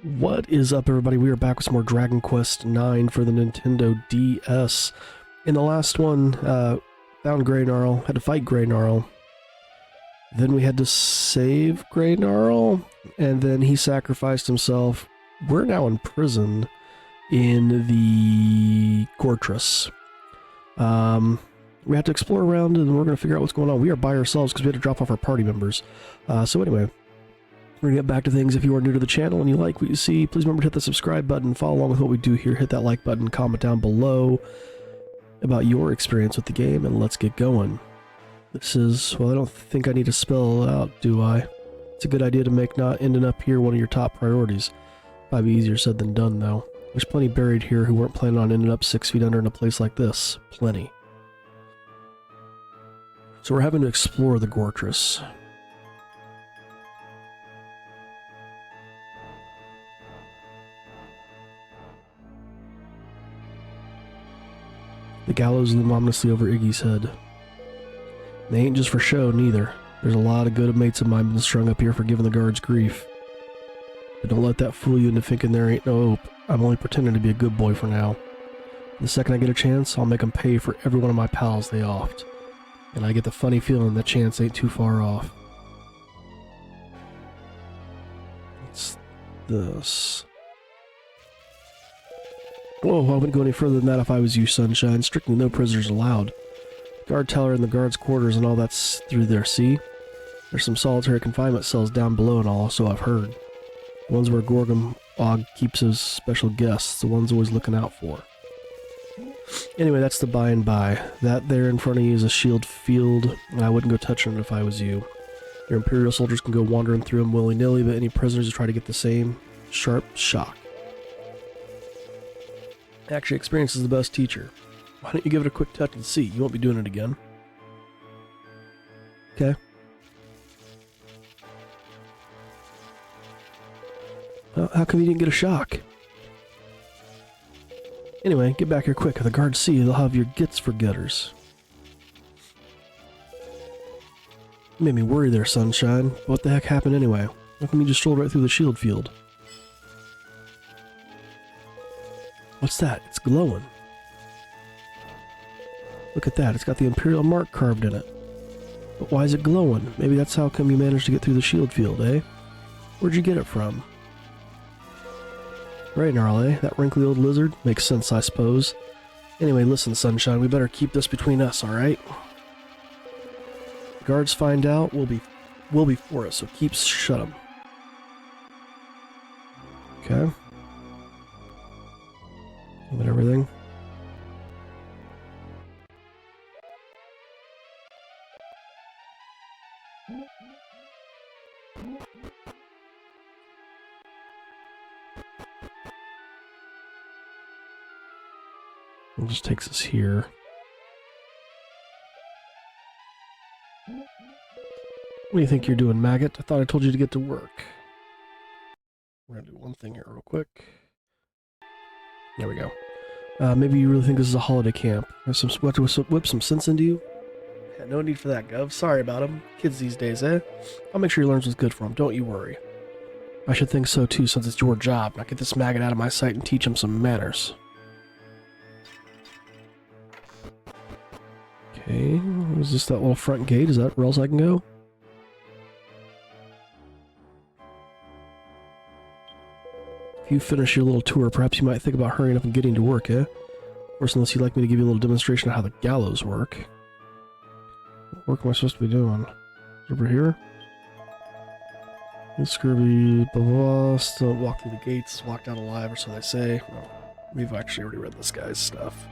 What is up, everybody? We are back with some more Dragon Quest IX for the Nintendo DS. In the last one, found Grey Gnarl, had to fight Grey Gnarl. Then we had to save Grey Gnarl, and then he sacrificed himself. We're now in prison in the Fortress. We have to explore around, and we're going to figure out what's going on. We are by ourselves because we had to drop off our party members. So anyway, we're going to get back to things. If you are new to the channel and you like what you see, please remember to hit the subscribe button, follow along with what we do here, hit that like button, comment down below about your experience with the game, and let's get going. This is, well, I don't think I need to spell it out, do I? It's a good idea to make not ending up here one of your top priorities. Probably easier said than done, though. There's plenty buried here who weren't planning on ending up 6 feet under in a place like this. Plenty. So we're having to explore the Fortress. The gallows loom ominously over Iggy's head. They ain't just for show, neither. There's a lot of good mates of mine been strung up here for giving the guards grief. But don't let that fool you into thinking there ain't no hope. I'm only pretending to be a good boy for now. The second I get a chance, I'll make them pay for every one of my pals they offed. And I get the funny feeling that chance ain't too far off. What's this? Whoa, I wouldn't go any further than that if I was you, Sunshine. Strictly no prisoners allowed. Guard teller in the guards' quarters and all that's through there, see? There's some solitary confinement cells down below and all, so I've heard. The ones where Gorgum Og keeps his special guests, the ones always looking out for. Anyway, that's the by and by. That there in front of you is a shield field, and I wouldn't go touching it if I was you. Your Imperial soldiers can go wandering through them willy-nilly, but any prisoners who try to get the same, sharp shock. Actually, experience is the best teacher. Why don't you give it a quick touch and see? You won't be doing it again. Okay. Well, how come you didn't get a shock? Anyway, get back here quick. If the guards see you, they'll have your gits for gutters. You made me worry there, Sunshine. What the heck happened anyway? How come you just strolled right through the shield field? What's that? It's glowing. Look at that. It's got the Imperial mark carved in it. But why is it glowing? Maybe that's how come you managed to get through the shield field, eh? Where'd you get it from? Right, Gnarl, eh? That wrinkly old lizard? Makes sense, I suppose. Anyway, listen, Sunshine, we better keep this between us, alright? Guards find out, we'll be for us, so keep shut 'em. Okay. But everything. It just takes us here. What do you think you're doing, maggot? I thought I told you to get to work. We're gonna do one thing here real quick. There we go. Maybe you really think this is a holiday camp. There's some whip some sense into you? Yeah, no need for that, Gov. Sorry about him. Kids these days, eh? I'll make sure he learns what's good for him. Don't you worry. I should think so too, since it's your job. Now get this maggot out of my sight and teach him some manners. Okay, is this that little front gate? Is that where else I can go? If you finish your little tour, perhaps you might think about hurrying up and getting to work, eh? Of course, unless you'd like me to give you a little demonstration of how the gallows work. What work am I supposed to be doing? Over here? Scurvy, blah, blah, blah. Still walk through the gates, walked out alive, or so they say. Well, we've actually already read this guy's stuff.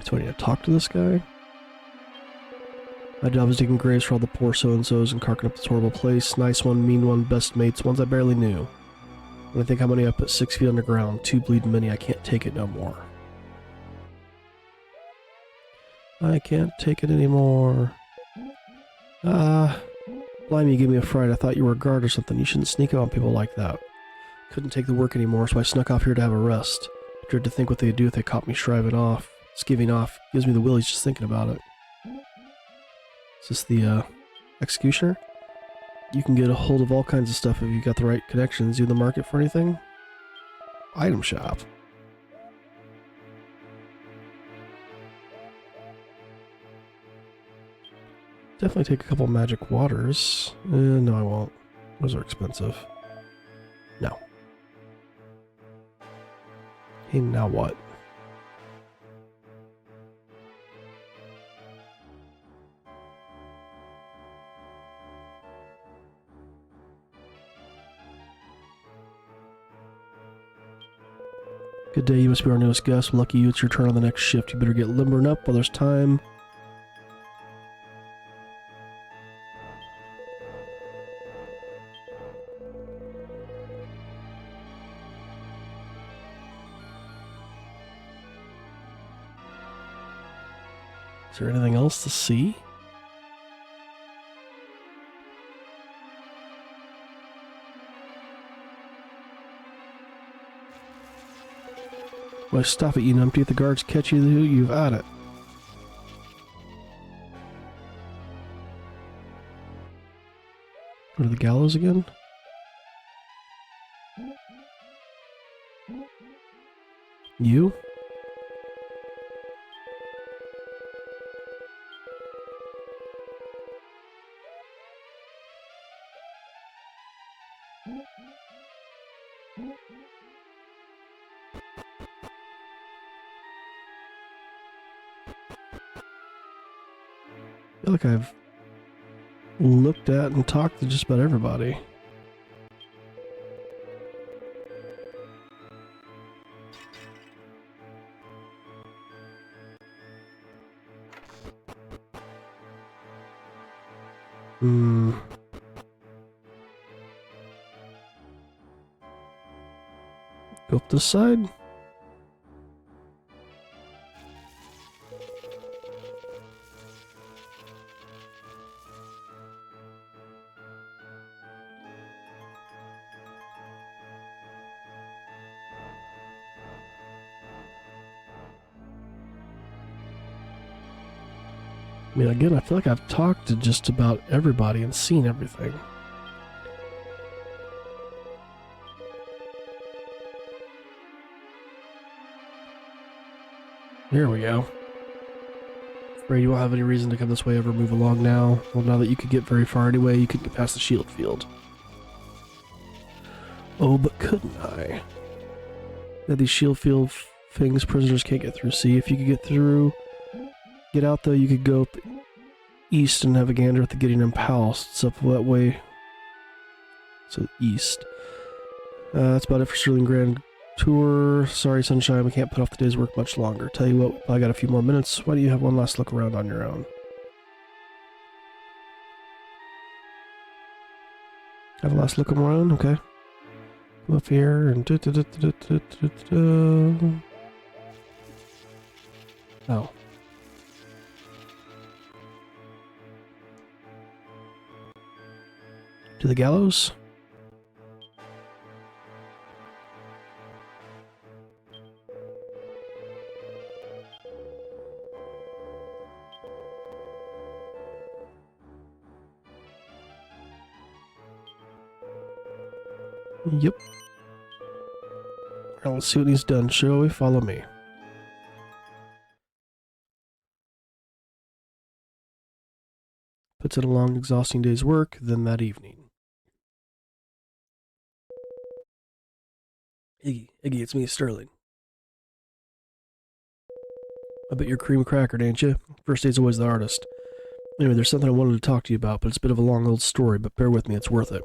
So I need to talk to this guy? My job is digging graves for all the poor so-and-sos and carking up this horrible place. Nice one, mean one, best mates, ones I barely knew. When I think how many I put 6 feet underground, 2 bleeding many, I can't take it no more. I can't take it anymore. Blimey, you gave me a fright. I thought you were a guard or something. You shouldn't sneak up on people like that. Couldn't take the work anymore, so I snuck off here to have a rest. dread to think what they'd do if they caught me skiving off. Gives me the willies just thinking about it. Is this the, executioner? You can get a hold of all kinds of stuff if you got the right connections. You in the market for anything? Item shop. Definitely take a couple magic waters. No, I won't. Those are expensive. No. Hey, now what? Good day, you must be our newest guest. Lucky you, it's your turn on the next shift. You better get limbering up while there's time. Is there anything else to see? Why stop it, you numpty. If the guards catch you, you've at it. Go to the gallows again? You? I feel like I've looked at and talked to just about everybody. Go up this side. I mean, again, I feel like I've talked to just about everybody and seen everything. Here we go. Afraid you won't have any reason to come this way ever. Move along now. Well, now that you could get very far anyway, you could get past the shield field. Oh, but couldn't I? Yeah, these shield field things prisoners can't get through. See, if you could get through, get out though, you could go up east and have a gander at the Gideon Palace. It's up that way. So east. That's about it for Sterling Grand Tour. Sorry, Sunshine, we can't put off the day's work much longer. Tell you what, I got a few more minutes. Why don't you have one last look around on your own? Have a last look around, okay. Come up here and oh. To the gallows? Yep. Alright, let's see what he's done, shall we? Follow me. Puts in a long, exhausting day's work, then that evening. Iggy, it's me, Sterling. I bet you're cream crackered, ain't you? First day's always the hardest. Anyway, there's something I wanted to talk to you about, but it's a bit of a long old story, but bear with me, it's worth it.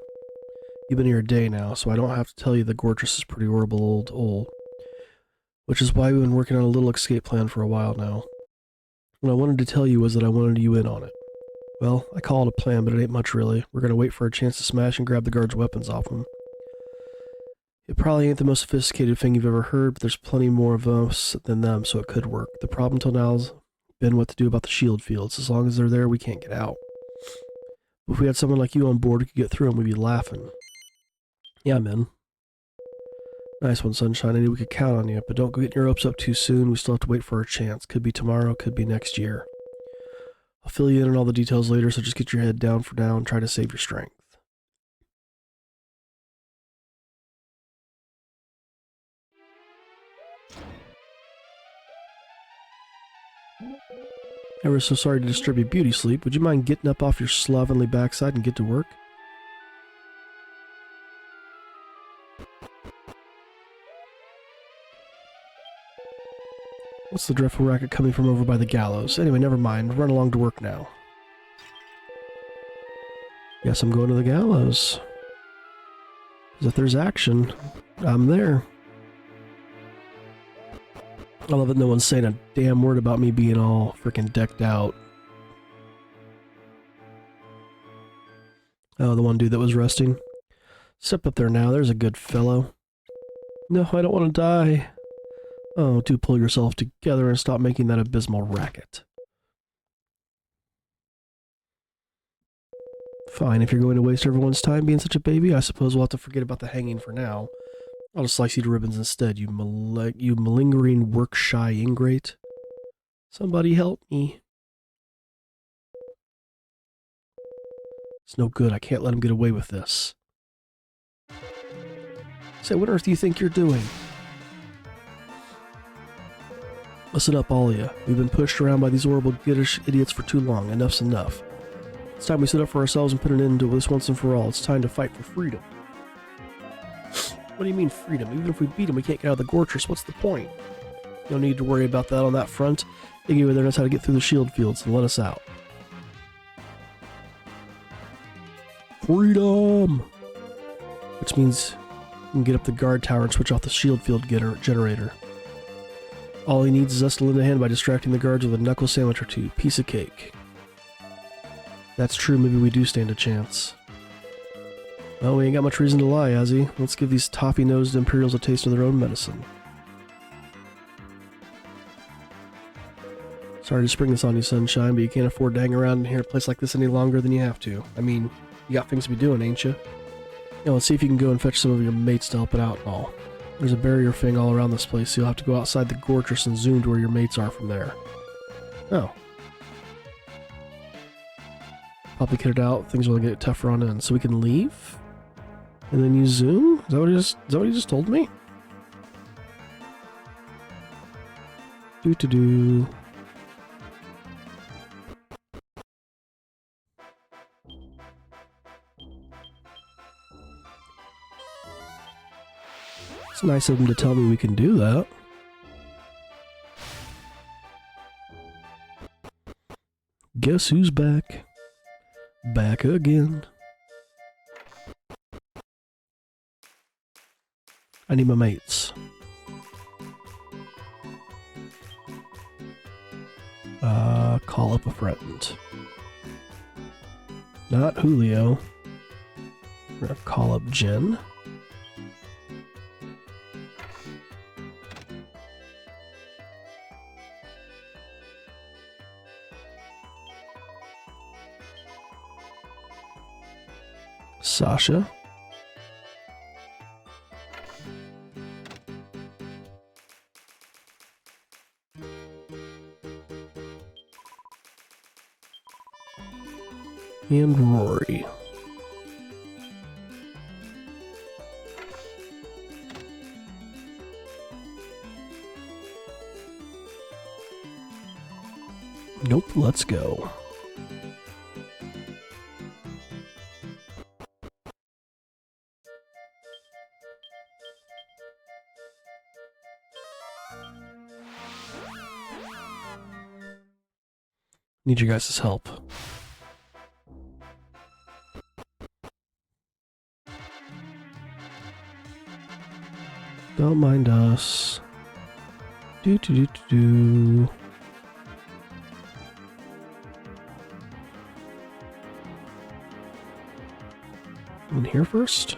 You've been here a day now, so I don't have to tell you the Gorgeous is pretty horrible old hole. Which is why we've been working on a little escape plan for a while now. What I wanted to tell you was that I wanted you in on it. Well, I call it a plan, but it ain't much really. We're gonna wait for a chance to smash and grab the guards' weapons off them. It probably ain't the most sophisticated thing you've ever heard, but there's plenty more of us than them, so it could work. The problem till now's been what to do about the shield fields. As long as they're there, we can't get out. But if we had someone like you on board who could get through them, we'd be laughing. Yeah, man. Nice one, Sunshine. I knew we could count on you, but don't go getting your hopes up too soon. We still have to wait for our chance. Could be tomorrow, could be next year. I'll fill you in on all the details later, so just get your head down for now and try to save your strength. Ever so sorry to disturb your beauty sleep. Would you mind getting up off your slovenly backside and get to work? What's the dreadful racket coming from over by the gallows? Anyway, never mind. Run along to work now. Guess I'm going to the gallows. 'Cause if there's action, I'm there. I love that no one's saying a damn word about me being all freaking decked out. Oh, the one dude that was resting. Step up there now, there's a good fellow. No, I don't want to die. Oh, do pull yourself together and stop making that abysmal racket. Fine, if you're going to waste everyone's time being such a baby, I suppose we'll have to forget about the hanging for now. I'll just slice you to ribbons instead, you malingering, work-shy ingrate. Somebody help me. It's no good, I can't let him get away with this. Say, what on earth do you think you're doing? Listen up, all of you. We've been pushed around by these horrible, giddish idiots for too long. Enough's enough. It's time we stood up for ourselves and put an end to this once and for all. It's time to fight for freedom. What do you mean freedom? Even if we beat him, we can't get out of the Gortress. What's the point? No need to worry about that on that front. Iggy over there knows how to get through the shield fields and let us out. Freedom! Which means we can get up the guard tower and switch off the shield field generator. All he needs is us to lend a hand by distracting the guards with a knuckle sandwich or two. Piece of cake. That's true, maybe we do stand a chance. Well, we ain't got much reason to lie, has he? Let's give these toffee-nosed Imperials a taste of their own medicine. Sorry to spring this on you, Sunshine, but you can't afford to hang around in here a place like this any longer than you have to. I mean, you got things to be doing, ain't you? Yeah, let's see if you can go and fetch some of your mates to help it out and all. There's a barrier thing all around this place, so you'll have to go outside the Gortress and zoom to where your mates are from there. Oh. Probably kitted out, things will get tougher on in. So we can leave? And then you zoom? Is that what he just told me? Do-do-do. It's nice of him to tell me we can do that. Guess who's back? Back again. I need my mates. Call up a friend. Not Julio. We're gonna call up Jen. Sasha. And Rory. Nope, let's go. Need your guys' help. Don't mind us. Do. In here first?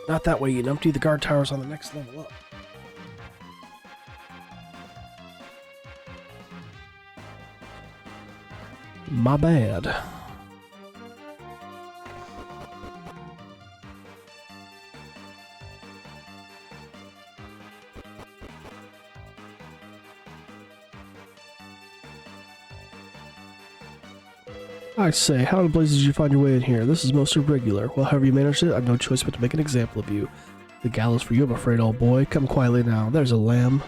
Not that way, you numpty. The guard tower's on the next level up. My bad. I say, how in the blazes did you find your way in here? This is most irregular. Well, however you managed it, I've no choice but to make an example of you. The gallows for you, I'm afraid, old boy. Come quietly now. There's a lamb.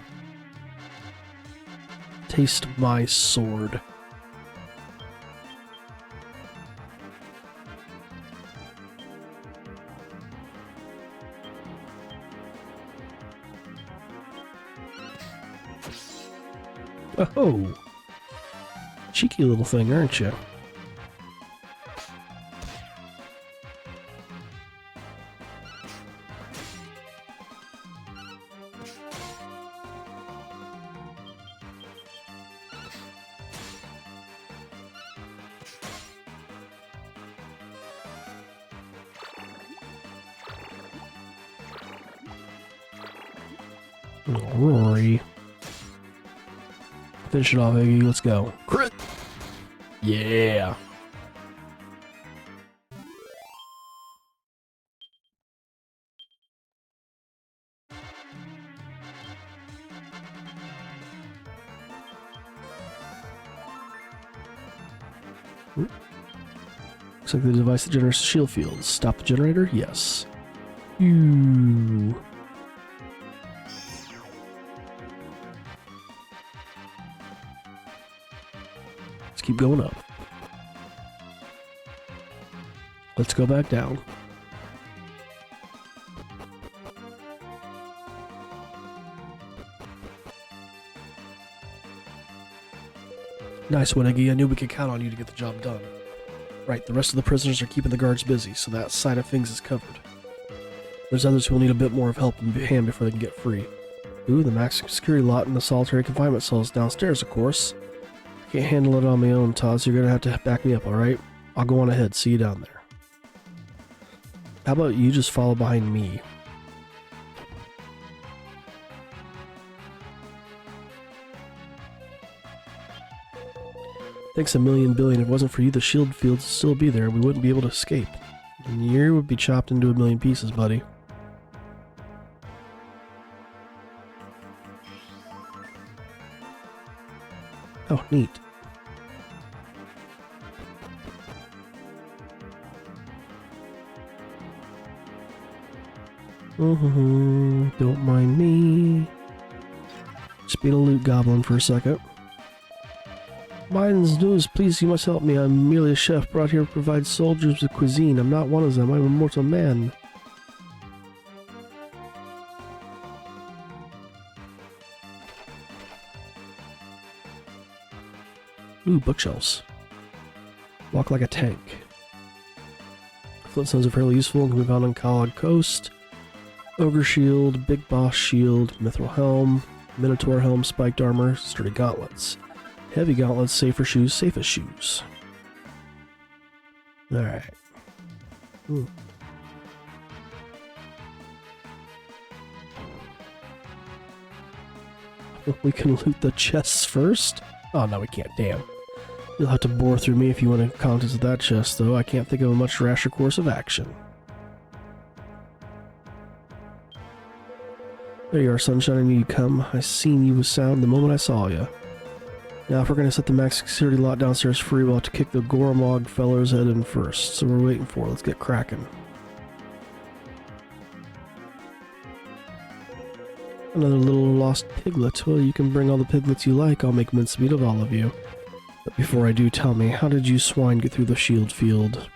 Taste my sword. Oh! Cheeky little thing, aren't you? Oh, Rory. Finish it off, Iggy. Let's go. Crit! Yeah! Looks like the device that generates the shield fields. Stop the generator? Yes. Ooh. Let's keep going up. Let's go back down. Nice one, Iggy. I knew we could count on you to get the job done. Right, the rest of the prisoners are keeping the guards busy, so that side of things is covered. There's others who will need a bit more of help in hand before they can get free. Ooh, the maximum security lot in the solitary confinement cell is downstairs, of course. I can't handle it on my own, Todd, so you're gonna have to back me up, alright? I'll go on ahead. See you down there. How about you just follow behind me? Thanks a million billion. If it wasn't for you, the shield fields would still be there. We wouldn't be able to escape. And you would be chopped into a million pieces, buddy. Oh, neat. Don't mind me. Just being a loot goblin for a second. Mine's news, please, you must help me. I'm merely a chef brought here to provide soldiers with cuisine. I'm not one of them. I'm a mortal man. Ooh, bookshelves. Walk like a tank. Flintstones are fairly useful and can be found on Collard Coast. Ogre shield, big boss shield, mithril helm, minotaur helm, spiked armor, sturdy gauntlets. Heavy gauntlets, safer shoes, safest shoes. Alright. We can loot the chests first? Oh, no, we can't. Damn. You'll have to bore through me if you want to contest that chest, though. I can't think of a much rasher course of action. There you are, sunshine. I knew you'd come. I seen you with sound the moment I saw you. Now, if we're going to set the max security lot downstairs free, we'll have to kick the Gormog feller's head in first. So we're waiting for it. Let's get cracking. Another little lost piglet. Well, you can bring all the piglets you like. I'll make mincemeat of all of you. But before I do, tell me, how did you swine get through the shield field?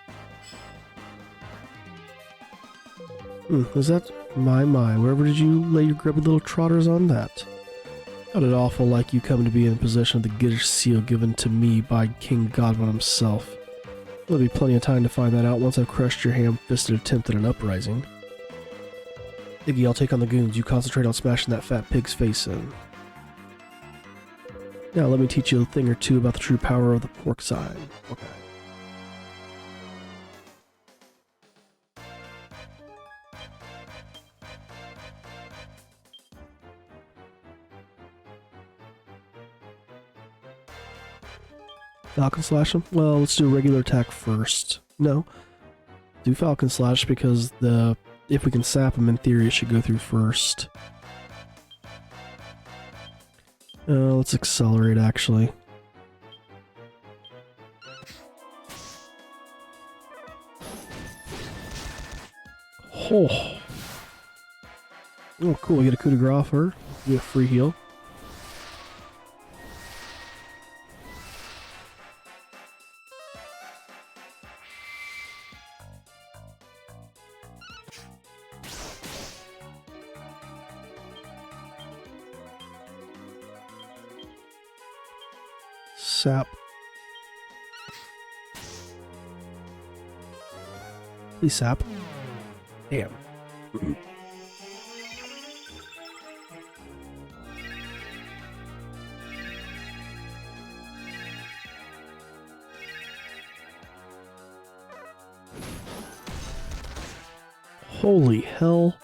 Is that... My, wherever did you lay your grubby little trotters on that? Sounded awful like you come to be in possession of the Giddish seal given to me by King Godwin himself. There'll be plenty of time to find that out once I've crushed your ham-fisted attempt at an uprising. Iggy, I'll take on the goons. You concentrate on smashing that fat pig's face in. Now let me teach you a thing or two about the true power of the pork side. Okay. Falcon Slash him? Well, let's do a regular attack first. No. Do Falcon Slash because if we can sap him, in theory, it should go through first. Let's accelerate, actually. Oh. Oh, cool. We get a coup de grace off her. We get a free heal. Sap. Please sap. Damn. Holy hell.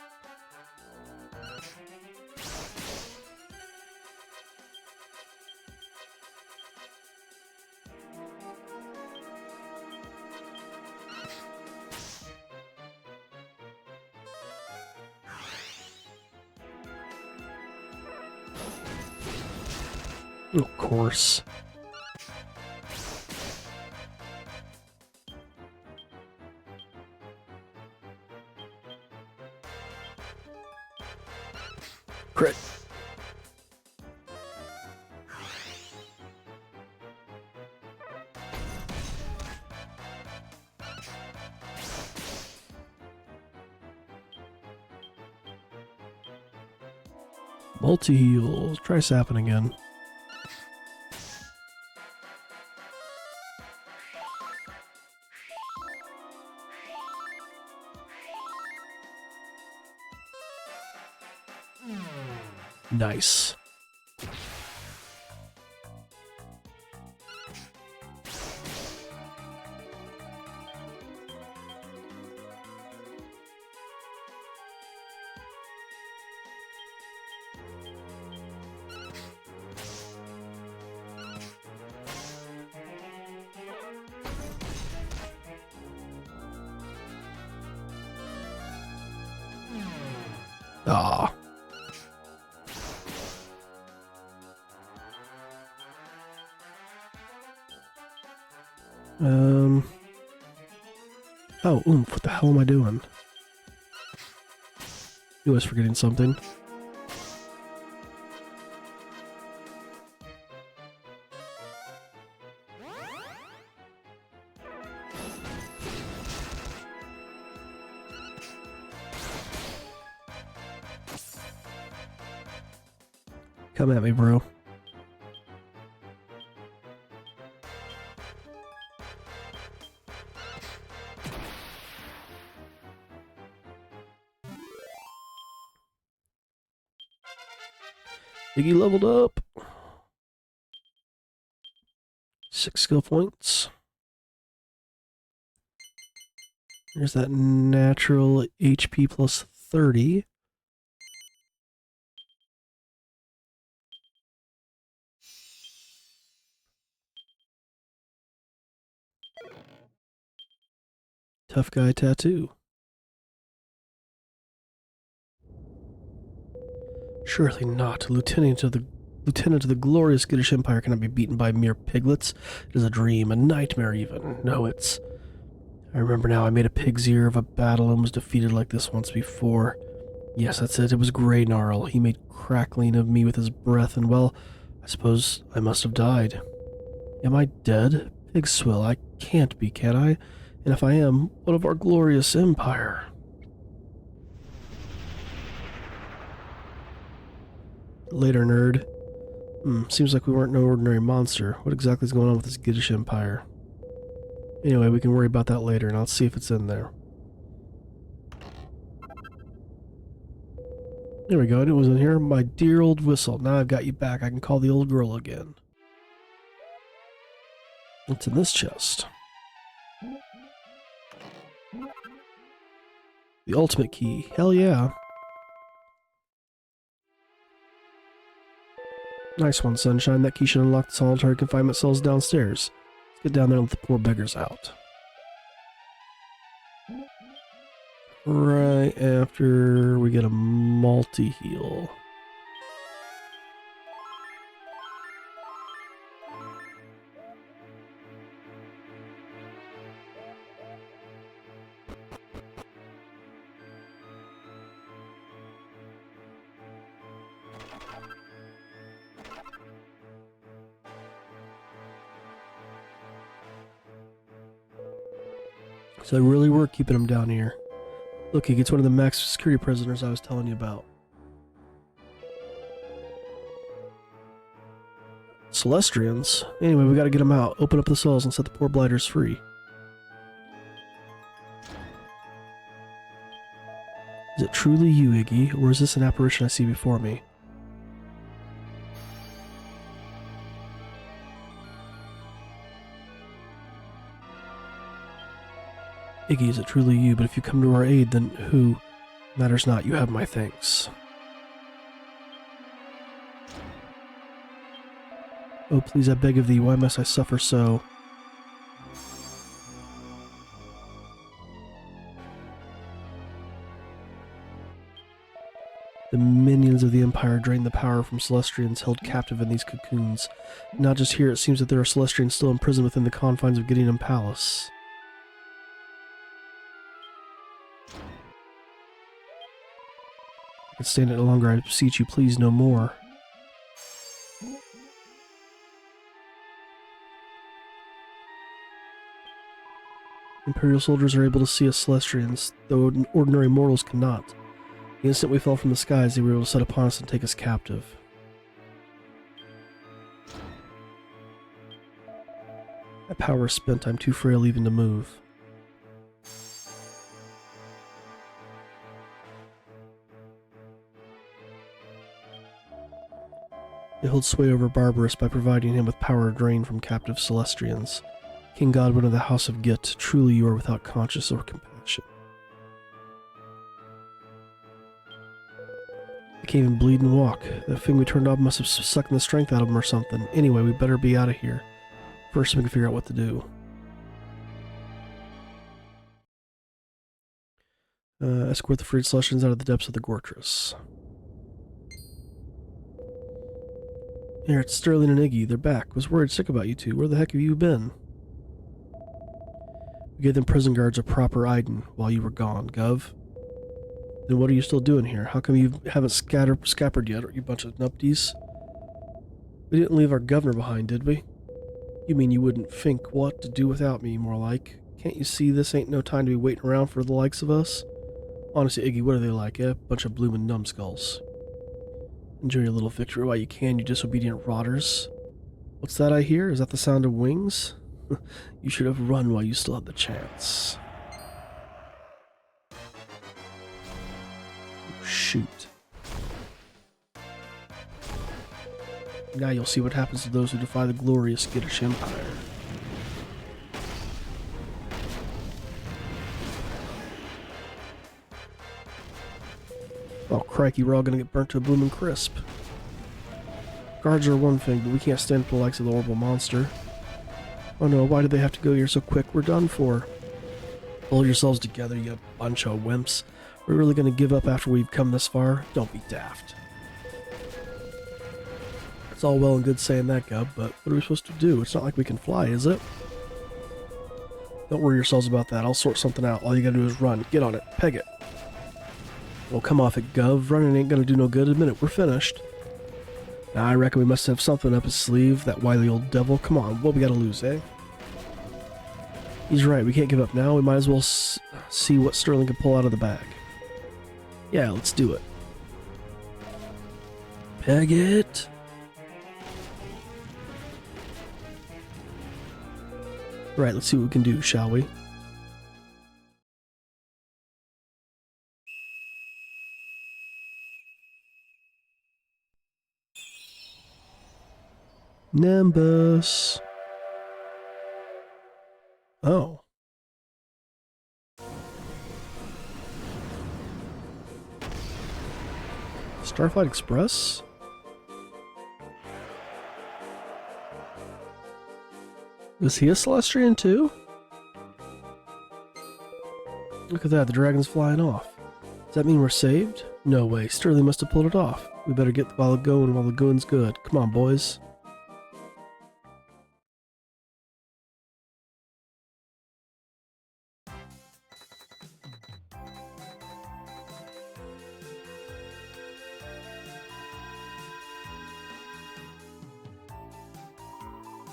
Of course. Crit. Multi-heal. Try sapping again. Nice. Ah. Oh, oomph, what the hell am I doing? I was forgetting something. Come at me, bro. Iggy leveled up. 6 skill points. There's that natural HP plus 30. Tough guy tattoo. Surely not. Lieutenant of the glorious Giddish Empire cannot be beaten by mere piglets. It is a dream, a nightmare even. No, it's... I remember now, I made a pig's ear of a battle and was defeated like this once before. Yes, that's it. It was Grey Gnarl. He made crackling of me with his breath, and well, I suppose I must have died. Am I dead? Pig swill, I can't be, can I? And if I am, what of our glorious empire? Later, nerd. Seems like we weren't no ordinary monster. What exactly is going on with this Giddish Empire? Anyway, we can worry about that later, and I'll see if it's in there. There we go, it was in here. My dear old whistle. Now I've got you back. I can call the old girl again. What's in this chest? The ultimate key. Hell yeah. Nice one, Sunshine. That key should unlock the solitary confinement cells downstairs. Let's get down there and let the poor beggars out. Right after we get a multi-heal. So they really were keeping him down here. Look, he gets one of the max security prisoners I was telling you about. Celestrians? Anyway, we gotta get them out. Open up the cells and set the poor blighters free. Is it truly you, Iggy, or is this an apparition I see before me? Iggy, is it truly you? But if you come to our aid, then who? Matters not, you have my thanks. Oh, please, I beg of thee, why must I suffer so? The minions of the Empire drain the power from Celestrians held captive in these cocoons. Not just here, it seems that there are Celestrians still imprisoned within the confines of Gideon Palace. I can stand it no longer, I beseech you, please no more. Imperial soldiers are able to see us Celestrians, though ordinary mortals cannot. The instant we fell from the skies, they were able to set upon us and take us captive. My power is spent, I'm too frail even to move. They hold sway over Barbarous by providing him with power drained from captive Celestrians. King Godwin of the House of Git, truly you are without conscience or compassion. I can't even bleed and walk. That thing we turned off must have sucked the strength out of him or something. Anyway, we better be out of here. First, we can figure out what to do. Escort the freed Celestians out of the depths of the Gortress. Here, it's Sterling and Iggy. They're back. Was worried sick about you two. Where the heck have you been? We gave them prison guards a proper Iden while you were gone, Gov. Then what are you still doing here? How come you haven't scappered yet, you bunch of nupties? We didn't leave our governor behind, did we? You mean you wouldn't think what to do without me, more like? Can't you see this ain't no time to be waiting around for the likes of us? Honestly, Iggy, what are they like, eh? Bunch of bloomin' numbskulls. Enjoy your little victory while you can, you disobedient rotters. What's that I hear? Is that the sound of wings? You should have run while you still had the chance. Shoot. Now you'll see what happens to those who defy the glorious Gittish Empire. Oh crikey, we're all gonna get burnt to a blooming crisp. Guards are one thing, but we can't stand for the likes of the horrible monster. Oh no, why did they have to go here so quick? We're done for. Hold yourselves together, you bunch of wimps. We're really gonna give up after we've come this far? Don't be daft. It's all well and good saying that, Gub, but what are we supposed to do? It's not like we can fly, is it? Don't worry yourselves about that. I'll sort something out. All you gotta do is run. Get on it. Peg it. Well, come off it, Gov. Running ain't gonna do no good. Admit it. We're finished. Now, I reckon we must have something up his sleeve. That wily old devil. Come on. What we gotta lose, eh? He's right. We can't give up now. We might as well see what Sterling can pull out of the bag. Yeah, let's do it. Peg it. Right, let's see what we can do, shall we? Nimbus. Oh. Starflight Express? Is he a Celestrian too? Look at that, the dragon's flying off. Does that mean we're saved? No way, Sterling must have pulled it off. We better get while the going's good. Come on, boys.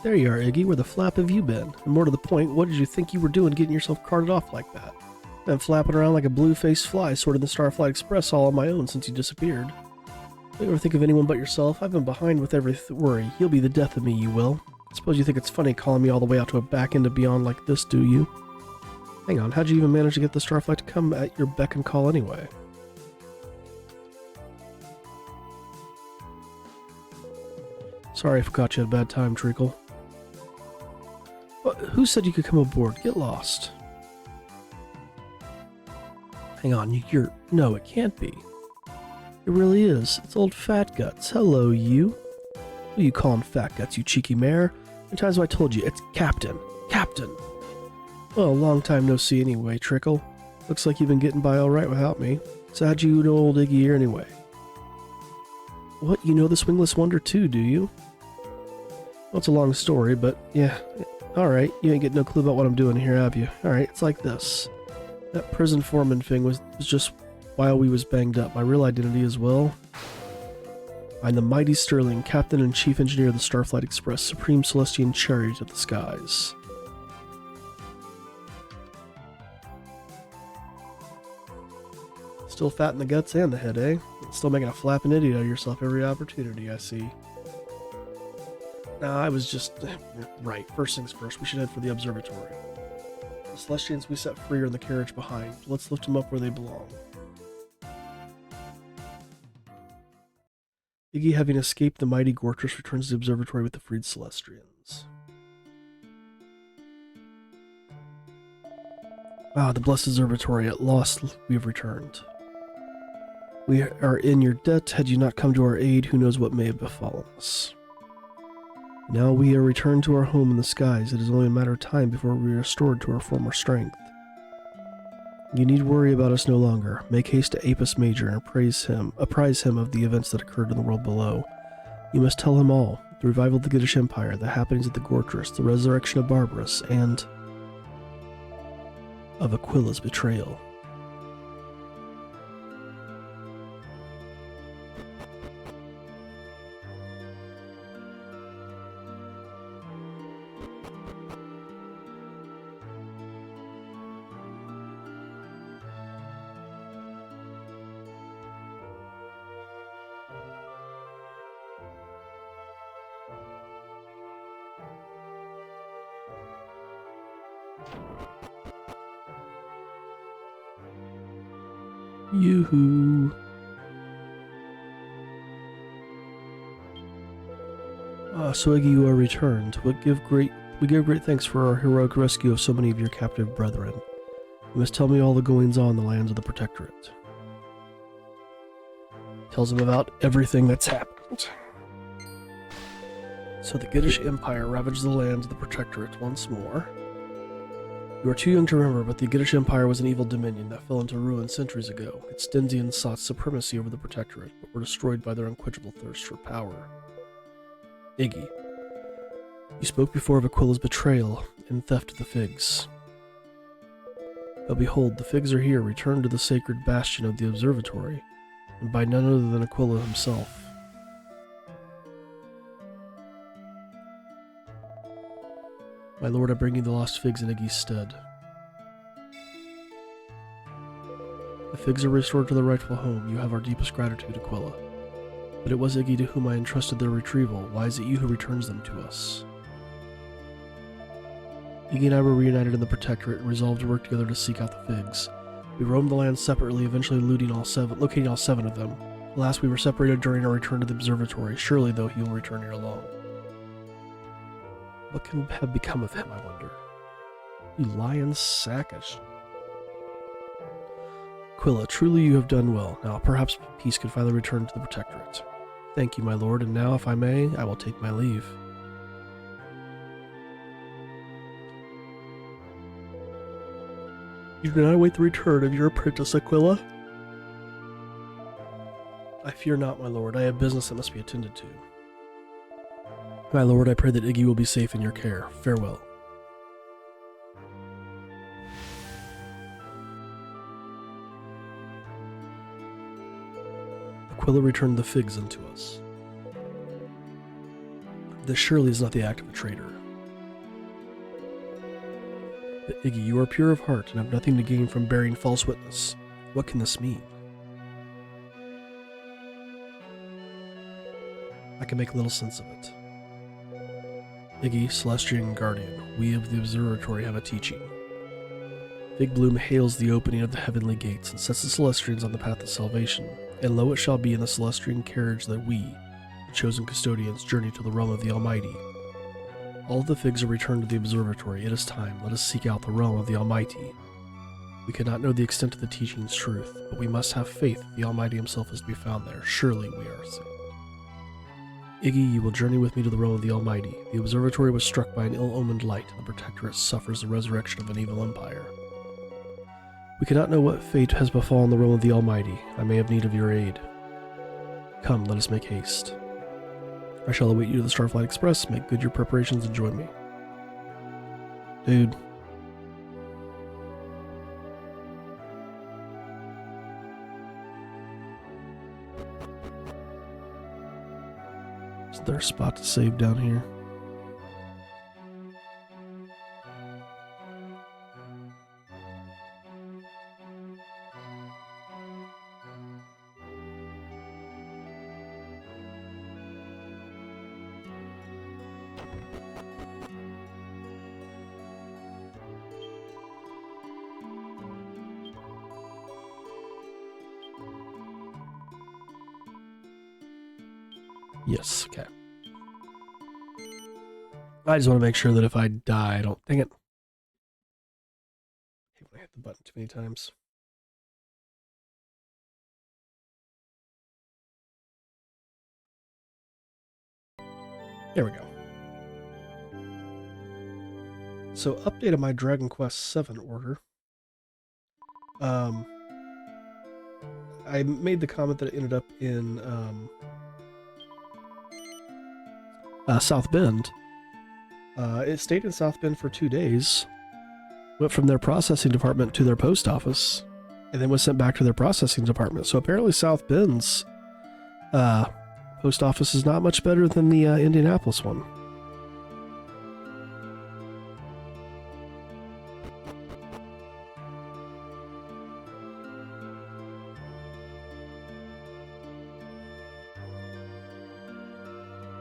There you are, Iggy. Where the flap have you been? And more to the point, what did you think you were doing getting yourself carted off like that? Been flapping around like a blue-faced fly sorting the Starflight Express all on my own since you disappeared. Don't you ever think of anyone but yourself? I've been behind with every worry. You'll be the death of me, you will. I suppose you think it's funny calling me all the way out to a back end of beyond like this, do you? Hang on, how'd you even manage to get the Starflight to come at your beck and call anyway? Sorry if I caught you at a bad time, Treacle. Who said you could come aboard? Get lost. Hang on, no, it can't be. It really is. It's old Fat Guts. Hello, you. Who you calling Fat Guts, you cheeky mare? How many times have I told you? It's Captain. Captain! Well, long time no see anyway, Trickle. Looks like you've been getting by alright without me. So how'd you know old Iggy here anyway? What, you know this wingless wonder too, do you? Well, it's a long story, but yeah. Alright, you ain't get no clue about what I'm doing here, have you? Alright, it's like this. That prison foreman thing was just while we was banged up. My real identity as well. I'm the mighty Sterling, Captain and Chief Engineer of the Starflight Express, Supreme Celestian Chariot of the Skies. Still fat in the guts and the head, eh? Still making a flapping idiot out of yourself every opportunity, I see. Nah, I was just... Right, first things first, we should head for the observatory. The Celestians we set free are in the carriage behind. Let's lift them up where they belong. Iggy, having escaped the mighty Gortress, returns to the observatory with the freed Celestians. Ah, the blessed observatory. At last we have returned. We are in your debt. Had you not come to our aid, who knows what may have befallen us. Now we are returned to our home in the skies. It is only a matter of time before we are restored to our former strength. You need worry about us no longer. Make haste to Apis Major and apprise him of the events that occurred in the world below. You must tell him all: the revival of the Giddish Empire, the happenings at the Gortress, the resurrection of Barbarous, and of Aquila's betrayal. Yoo-hoo. So Iggy, you are returned. We give great thanks for our heroic rescue of so many of your captive brethren. You must tell me all the goings-on in the lands of the Protectorate. Tells him about everything that's happened. So the Giddish Empire ravaged the lands of the Protectorate once more. You are too young to remember, but the Giddish Empire was an evil dominion that fell into ruin centuries ago. Its Stensians sought supremacy over the Protectorate, but were destroyed by their unquenchable thirst for power. Iggy, you spoke before of Aquila's betrayal and theft of the figs. But behold, the figs are here, returned to the sacred bastion of the observatory, and by none other than Aquila himself. My lord, I bring you the lost figs in Iggy's stead. The figs are restored to their rightful home. You have our deepest gratitude, Aquila. But it was Iggy to whom I entrusted their retrieval. Why is it you who returns them to us? Iggy and I were reunited in the Protectorate and resolved to work together to seek out the figs. We roamed the land separately, eventually locating all seven of them. Alas, we were separated during our return to the observatory. Surely, though, he will return here alone. What can have become of him, I wonder? You lying sackish. Aquila, truly you have done well. Now perhaps peace can finally return to the Protectorate. Thank you, my lord, and now, if I may, I will take my leave. You do not await the return of your apprentice, Aquila? I fear not, my lord. I have business that must be attended to. My lord, I pray that Iggy will be safe in your care. Farewell. Aquila returned the figs unto us. This surely is not the act of a traitor. But Iggy, you are pure of heart and have nothing to gain from bearing false witness. What can this mean? I can make little sense of it. Iggy, Celestian Guardian, we of the Observatory have a teaching. Fig Bloom hails the opening of the heavenly gates and sets the Celestians on the path of salvation, and lo it shall be in the Celestian carriage that we, the chosen custodians, journey to the realm of the Almighty. All of the figs are returned to the Observatory. It is time. Let us seek out the realm of the Almighty. We cannot know the extent of the teaching's truth, but we must have faith that the Almighty himself is to be found there. Surely we are saved. Iggy, you will journey with me to the realm of the Almighty. The Observatory was struck by an ill-omened light, and the Protectorate suffers the resurrection of an evil empire. We cannot know what fate has befallen the realm of the Almighty. I may have need of your aid. Come, let us make haste. I shall await you to the Starflight Express. Make good your preparations and join me. Dude. Is there a spot to save down here? Yes, okay. I just want to make sure that if I die, I don't... Dang it. I hate when I hit the button too many times. There we go. So, update on my Dragon Quest VII order. I made the comment that it ended up in South Bend. It stayed in South Bend for 2 days, went from their processing department to their post office, and then was sent back to their processing department. So apparently South Bend's post office is not much better than the Indianapolis one.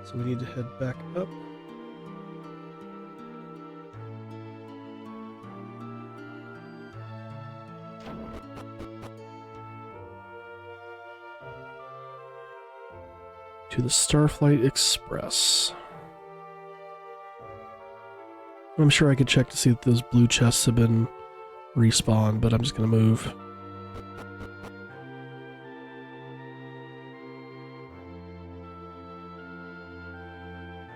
So we need to head back up. To the Starflight Express. I'm sure I could check to see if those blue chests have been respawned, but I'm just going to move.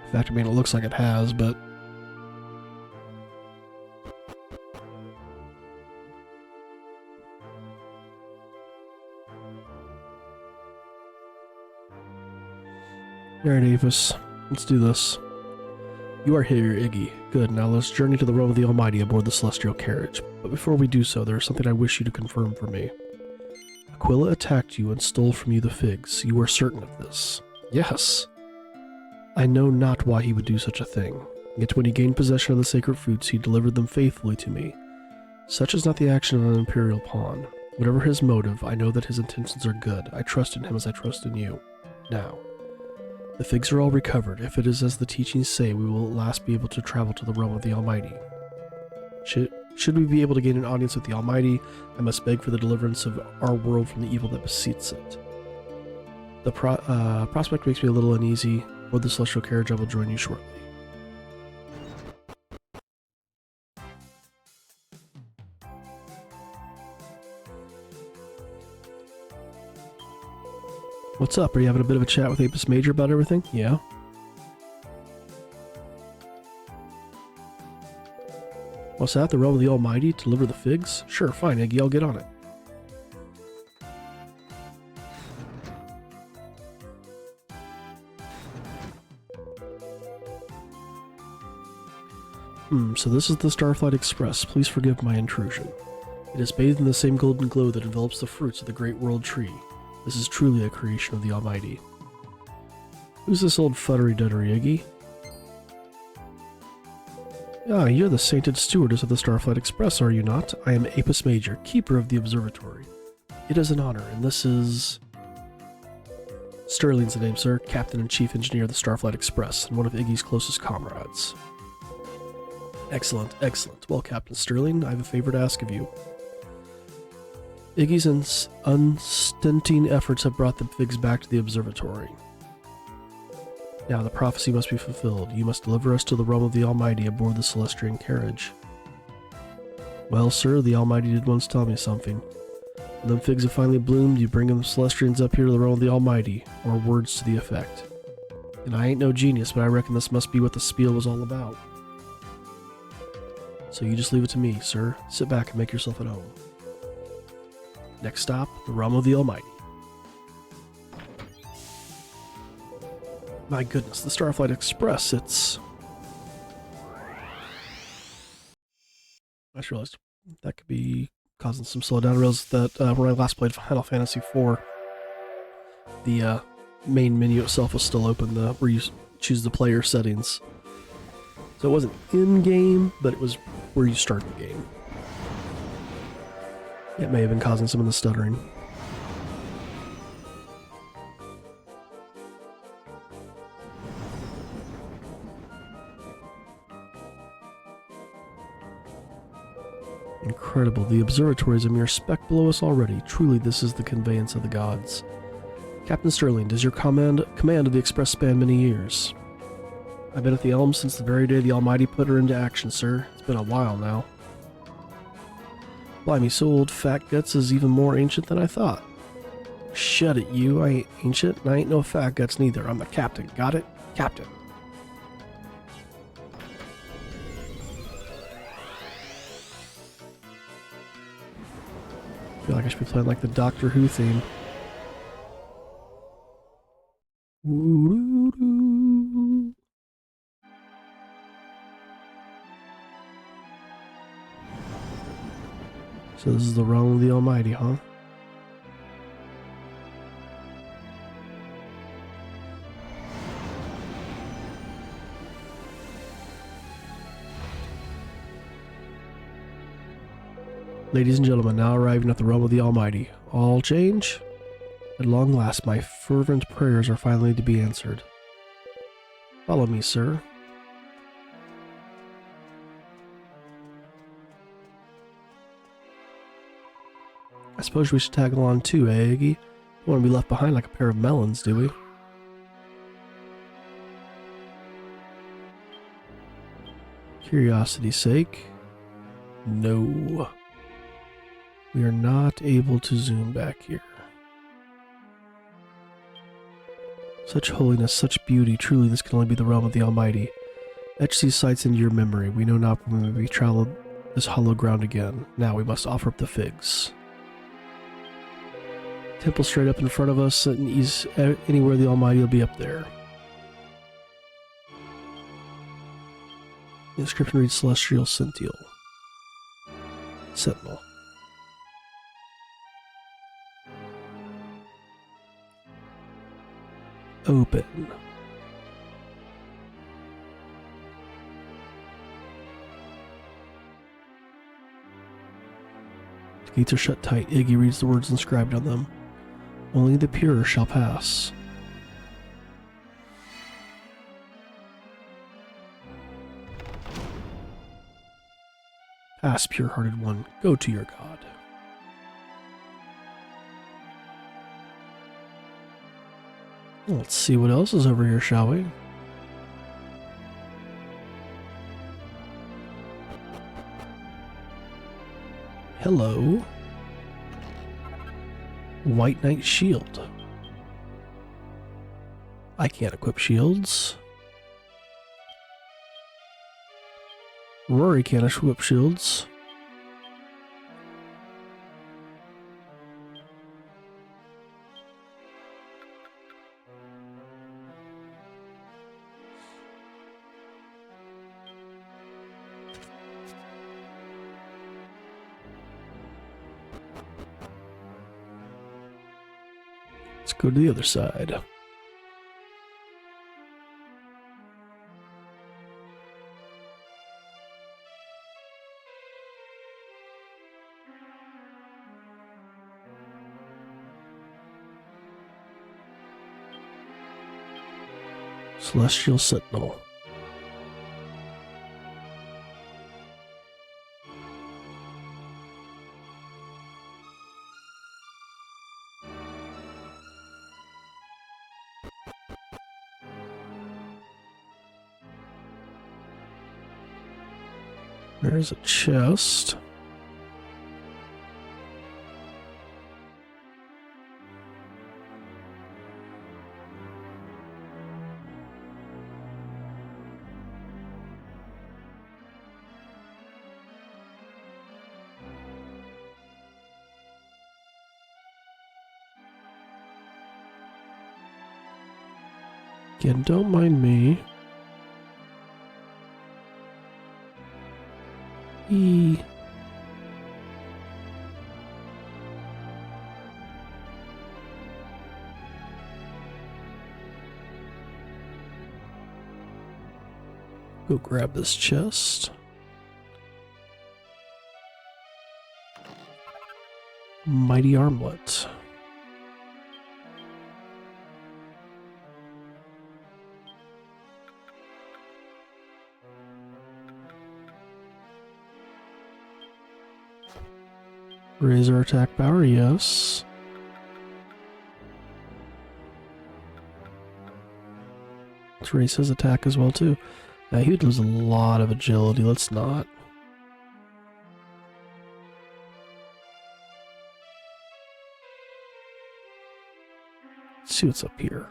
In fact, I mean, it looks like it has, but... Alright, Avis. Let's do this. You are here, Iggy. Good, now let's journey to the realm of the Almighty aboard the Celestial Carriage. But before we do so, there is something I wish you to confirm for me. Aquila attacked you and stole from you the figs. You are certain of this? Yes. I know not why he would do such a thing. Yet when he gained possession of the sacred fruits, he delivered them faithfully to me. Such is not the action of an Imperial pawn. Whatever his motive, I know that his intentions are good. I trust in him as I trust in you. Now, the figs are all recovered. If it is as the teachings say, we will at last be able to travel to the realm of the Almighty. Should we be able to gain an audience with the Almighty, I must beg for the deliverance of our world from the evil that beseets it. The prospect makes me a little uneasy. Aboard the Celestial Carriage, I will join you shortly. What's up? Are you having a bit of a chat with Apis Major about everything? Yeah. What's that? The realm of the Almighty? To deliver the figs? Sure, fine, Iggy, I'll get on it. So this is the Starflight Express. Please forgive my intrusion. It is bathed in the same golden glow that envelops the fruits of the great world tree. This is truly a creation of the Almighty. Who's this old futtery-duttery, Iggy? Ah, you're the sainted stewardess of the Starflight Express, are you not? I am Apis Major, keeper of the observatory. It is an honor, and this is... Sterling's the name, sir. Captain and Chief Engineer of the Starflight Express, and one of Iggy's closest comrades. Excellent, excellent. Well, Captain Sterling, I have a favor to ask of you. Iggy's unstinting efforts have brought the figs back to the observatory. Now the prophecy must be fulfilled. You must deliver us to the realm of the Almighty aboard the Celestian carriage. Well, sir, the Almighty did once tell me something. When them figs have finally bloomed, you bring them Celestians up here to the realm of the Almighty, or words to the effect. And I ain't no genius, but I reckon this must be what the spiel was all about. So you just leave it to me, sir. Sit back and make yourself at home. Next stop, the realm of the Almighty. My goodness, the Starflight Express, it's... I just realized that could be causing some slowdown. I realized that when I last played Final Fantasy IV, the main menu itself was still open, where you choose the player settings. So it wasn't in-game, but it was where you start the game. It may have been causing some of the stuttering. Incredible. The observatory is a mere speck below us already. Truly, this is the conveyance of the gods. Captain Sterling, does your command of the Express span many years? I've been at the helm since the very day the Almighty put her into action, sir. It's been a while now. Blimey, so old Fat Guts is even more ancient than I thought. Shut it, you. I ain't ancient, and I ain't no Fat Guts neither. I'm the captain. Got it? Captain. I feel like I should be playing like the Doctor Who theme. Woo-doo-doo. So this is the realm of the Almighty, huh? Ladies and gentlemen, now arriving at the realm of the Almighty. All change? At long last, my fervent prayers are finally to be answered. Follow me, sir. I suppose we should tag along too, eh, Iggy? Don't want to be left behind like a pair of melons, do we? Curiosity's sake. No. We are not able to zoom back here. Such holiness, such beauty, truly this can only be the realm of the Almighty. Etch these sights into your memory. We know not when we travel this hollow ground again. Now we must offer up the figs. Temple straight up in front of us, and he's anywhere the Almighty will be up there. The inscription reads Celestial Sentinel. Sentinel. Open. The gates are shut tight. Iggy reads the words inscribed on them. Only the pure shall pass. Pass, pure-hearted one. Go to your God. Let's see what else is over here, shall we? Hello. White Knight Shield. I can't equip shields. Rory can't equip shields. Let's go to the other side. Celestial Sentinel. There's a chest. Again, don't mind me. Go grab this chest. Mighty armlet. Razor attack power, yes. Let's raise his attack as well too. Now he would lose a lot of agility, let's not. Let's see what's up here.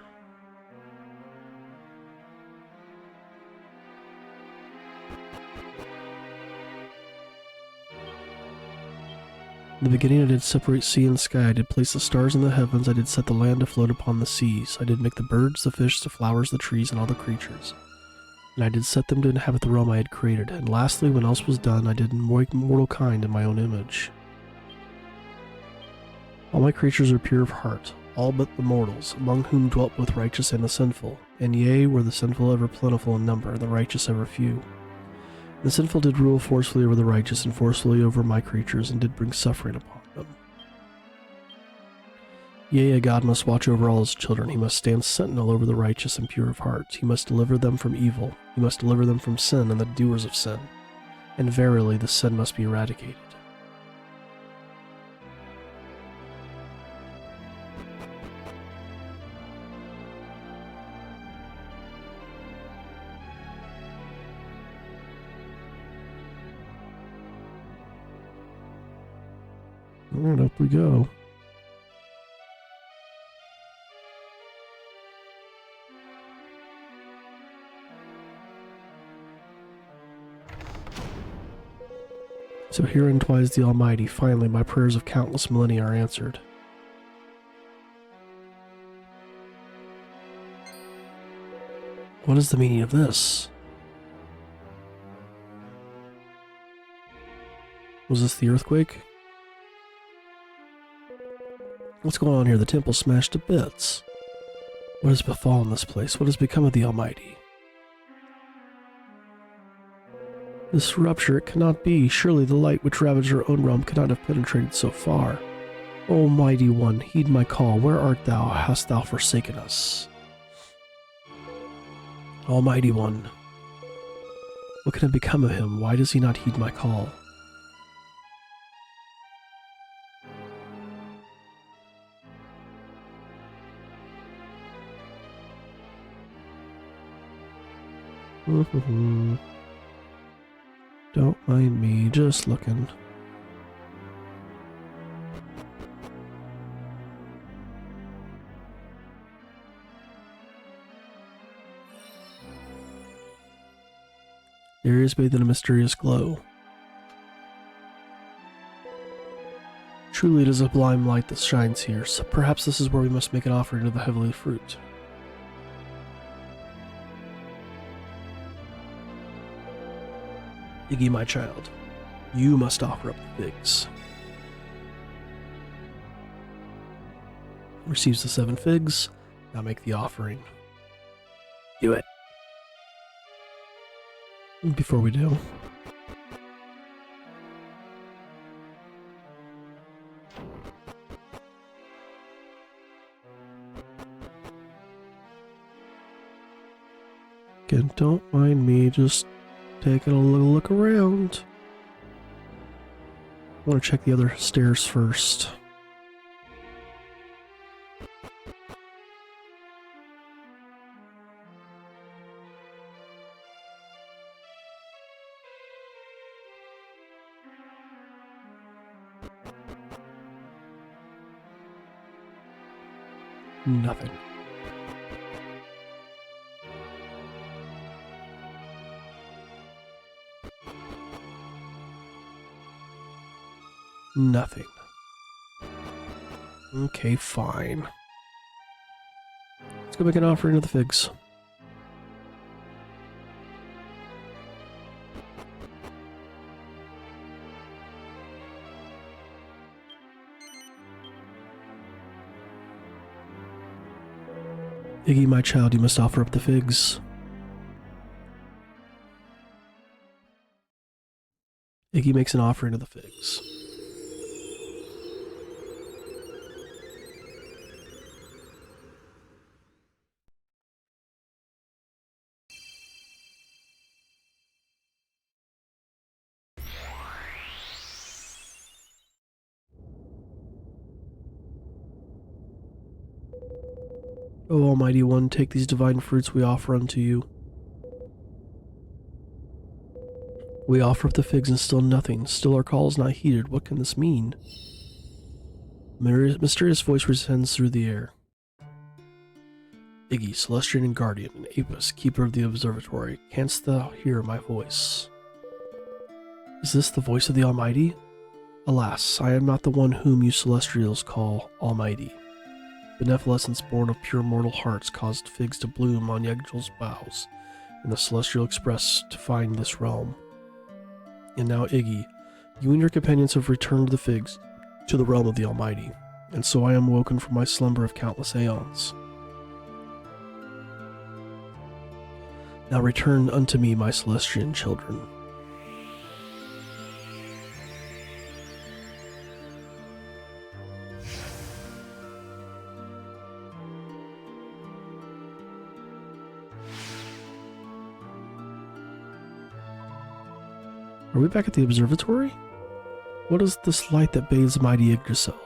In the beginning I did separate sea and sky, I did place the stars in the heavens, I did set the land to float upon the seas, I did make the birds, the fish, the flowers, the trees, and all the creatures. And I did set them to inhabit the realm I had created, and lastly, when else was done, I did make mortal kind in my own image. All my creatures are pure of heart, all but the mortals, among whom dwelt both righteous and the sinful, and yea, were the sinful ever plentiful in number, and the righteous ever few. The sinful did rule forcefully over the righteous and forcefully over my creatures, and did bring suffering upon them. Yea, a God must watch over all his children. He must stand sentinel over the righteous and pure of heart. He must deliver them from evil. He must deliver them from sin and the doers of sin. And verily, the sin must be eradicated. Alright, up we go. So herein twice the Almighty, finally my prayers of countless millennia are answered. What is the meaning of this? Was this the earthquake? What's going on here? The temple smashed to bits. What has befallen this place? What has become of the Almighty? This rupture, it cannot be. Surely the light which ravaged our own realm cannot have penetrated so far. O Mighty One, heed my call. Where art thou? Hast thou forsaken us? Almighty One, what can have become of him? Why does he not heed my call? Don't mind me, just looking. The area is bathed in a mysterious glow. Truly it is a sublime light that shines here, so perhaps this is where we must make an offering of the heavenly fruit. Iggy, my child, you must offer up the figs. Receives the 7 figs, now make the offering. Do it. Before we do, second. Don't mind me, just taking a little look around. I want to check the other stairs first. Nothing. Nothing. Okay, fine. Let's go make an offering of the figs. Iggy, my child, you must offer up the figs. Iggy makes an offering of the figs. O Almighty One, take these divine fruits we offer unto you. We offer up the figs and still nothing. Still our call is not heeded. What can this mean? Mysterious voice resounds through the air. Iggy, Celestian and Guardian, and Apis, Keeper of the Observatory, canst thou hear my voice? Is this the voice of the Almighty? Alas, I am not the one whom you Celestials call Almighty. Beneficence born of pure mortal hearts caused figs to bloom on Yggdrasil's boughs, and the Celestial Express to find this realm. And now, Iggy, you and your companions have returned the figs to the realm of the Almighty, and so I am woken from my slumber of countless aeons. Now return unto me, my Celestian children. Are we back at the observatory? What is this light that bathes mighty Yggdrasil?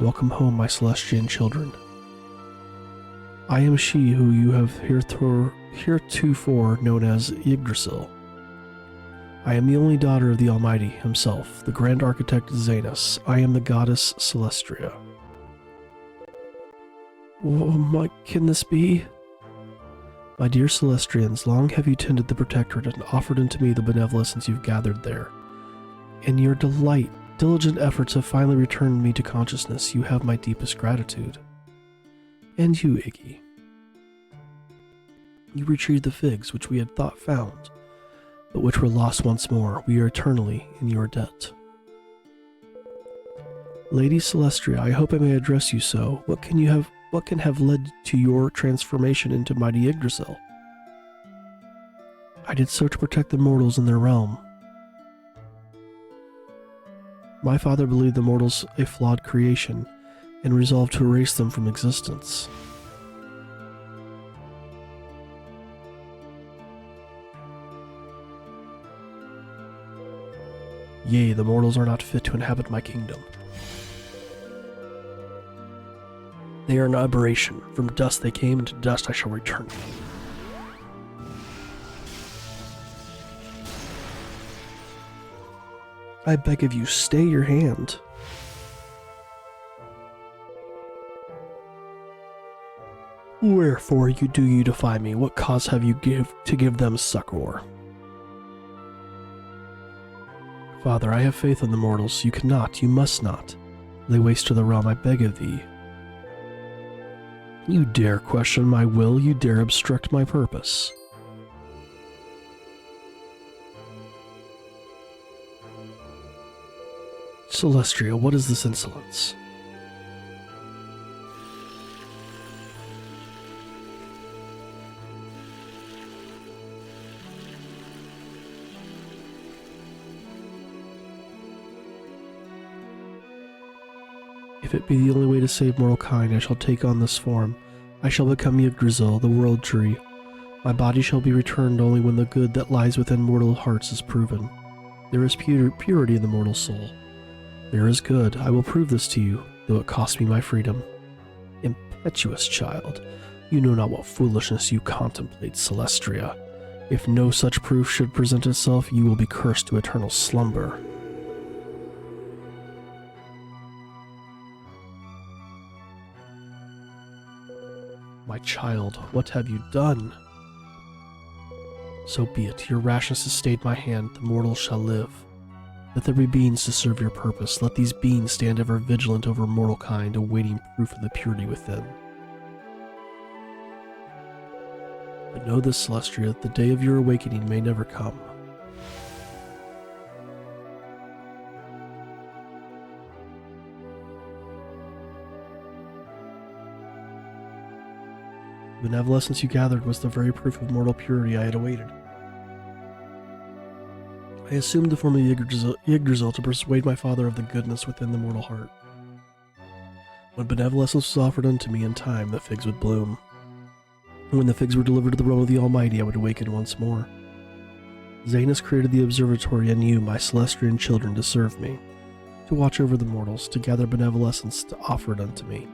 Welcome home, my Celestian children. I am she who you have heretofore known as Yggdrasil. I am the only daughter of the Almighty himself, the Grand Architect Zanus. I am the goddess Celestria. What can this be? My dear Celestrians, long have you tended the Protectorate and offered unto me the benevolence you've gathered there. In your diligent efforts have finally returned me to consciousness. You have my deepest gratitude. And you, Iggy. You retrieved the figs which we had thought found, but which were lost once more. We are eternally in your debt. Lady Celestria, I hope I may address you so. What can have led to your transformation into mighty Yggdrasil? I did so to protect the mortals in their realm. My father believed the mortals a flawed creation, and resolved to erase them from existence. Yea, the mortals are not fit to inhabit my kingdom. They are an aberration. From dust they came, and to dust I shall return them. I beg of you, stay your hand. Wherefore do you defy me? What cause have you to give them succor? Father, I have faith in the mortals. You cannot, you must not, lay waste to the realm, I beg of thee. You dare question my will, you dare obstruct my purpose. Celestria, what is this insolence? If it be the only way to save mortal kind, I shall take on this form. I shall become Yggdrasil, the world tree. My body shall be returned only when the good that lies within mortal hearts is proven. There is purity in the mortal soul. There is good. I will prove this to you, though it cost me my freedom. Impetuous child, you know not what foolishness you contemplate, Celestria. If no such proof should present itself, you will be cursed to eternal slumber. My child, what have you done? So be it. Your rashness has stayed my hand. The mortal shall live. Let there be beings to serve your purpose. Let these beings stand ever vigilant over mortal kind, awaiting proof of the purity within. But know this, Celestria, the day of your awakening may never come. The benevolence you gathered was the very proof of mortal purity I had awaited. I assumed the form of Yggdrasil to persuade my father of the goodness within the mortal heart. When benevolence was offered unto me in time, the figs would bloom. And when the figs were delivered to the realm of the Almighty, I would awaken once more. Zanus created the observatory and you, my Celestian children, to serve me, to watch over the mortals, to gather benevolence to offer it unto me,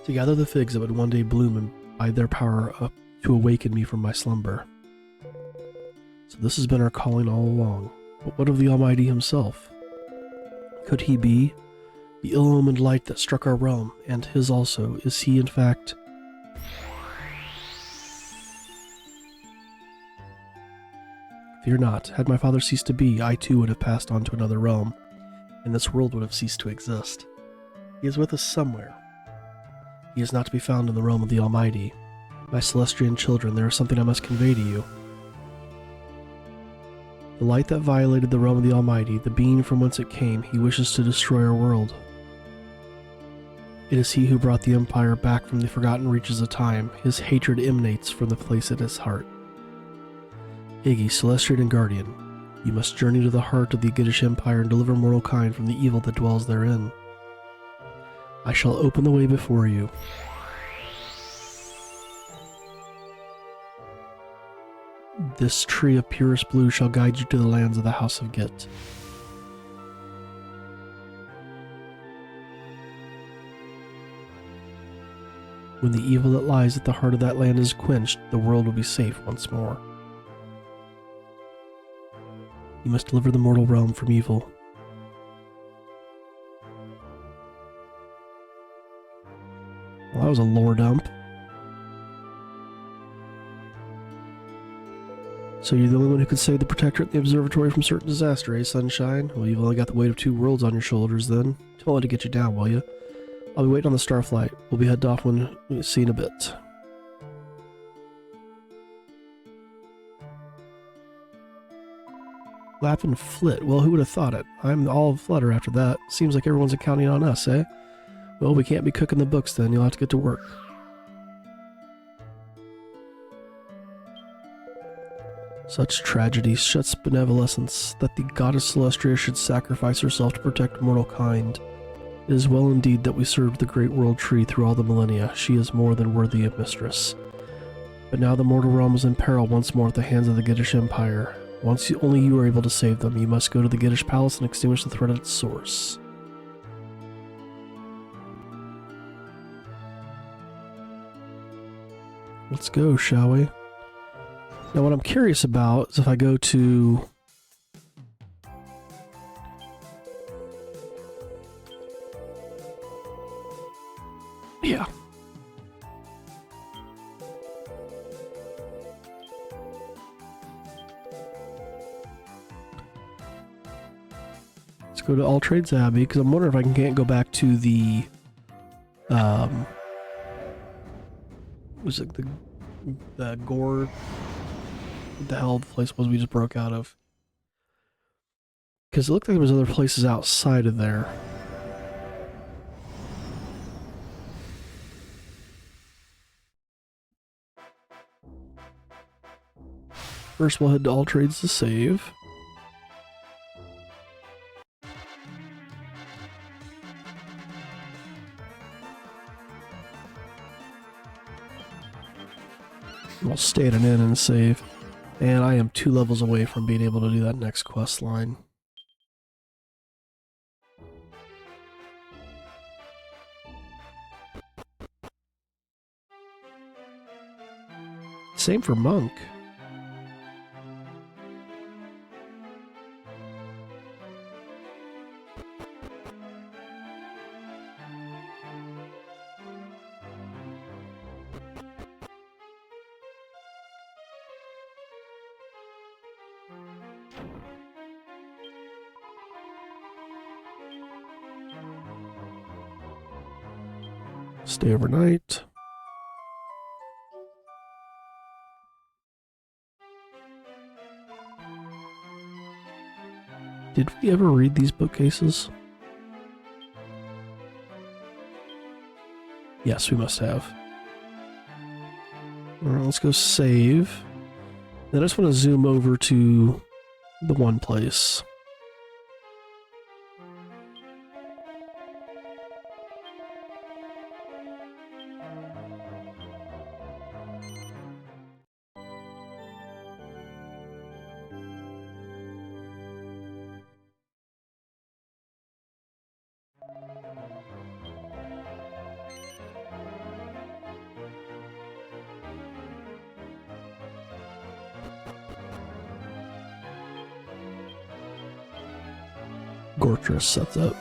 to gather the figs that would one day bloom and by their power up to awaken me from my slumber. So this has been our calling all along. But what of the Almighty himself? Could he be the ill-omened light that struck our realm, and his also? Is he, in fact... Fear not. Had my father ceased to be, I too would have passed on to another realm, and this world would have ceased to exist. He is with us somewhere. He is not to be found in the realm of the Almighty. My Celestian children, there is something I must convey to you. The light that violated the realm of the Almighty, the being from whence it came, he wishes to destroy our world. It is he who brought the Empire back from the forgotten reaches of time. His hatred emanates from the place at his heart. Iggy, Celestian and Guardian, you must journey to the heart of the Giddish Empire and deliver mortal kind from the evil that dwells therein. I shall open the way before you. This tree of purest blue shall guide you to the lands of the House of Git. When the evil that lies at the heart of that land is quenched, the world will be safe once more. You must deliver the mortal realm from evil. Well, that was a lore dump. So you're the only one who could save the Protectorate and the Observatory from certain disaster, eh, Sunshine? Well, you've only got the weight of 2 worlds on your shoulders, then. Don't let it get you down, will you? I'll be waiting on the Starflight. We'll be headed off when we see in a bit. Lap and Flit. Well, who would have thought it? I'm all flutter after that. Seems like everyone's counting on us, eh? Well, we can't be cooking the books then. You'll have to get to work. Such tragedy shuts benevolence that the goddess Celestria should sacrifice herself to protect mortal kind. It is well indeed that we served the great world tree through all the millennia. She is more than worthy of mistress. But now the mortal realm is in peril once more at the hands of the Giddish Empire. Once only you are able to save them, you must go to the Giddish Palace and extinguish the threat at its source. Let's go, shall we? Now what I'm curious about is if I go to... Yeah. Let's go to All Trades Abbey, because I'm wondering if I can't go back to the... was it the Gore... What the hell the place was we just broke out of? Because it looked like there was other places outside of there. First we'll head to All Trades to save. We'll stay at an inn and save. And I am 2 levels away from being able to do that next quest line. Same for Monk. Stay overnight. Did we ever read these bookcases? Yes, we must have. Alright, let's go save. Then I just want to zoom over to the one place. Gortress sets up.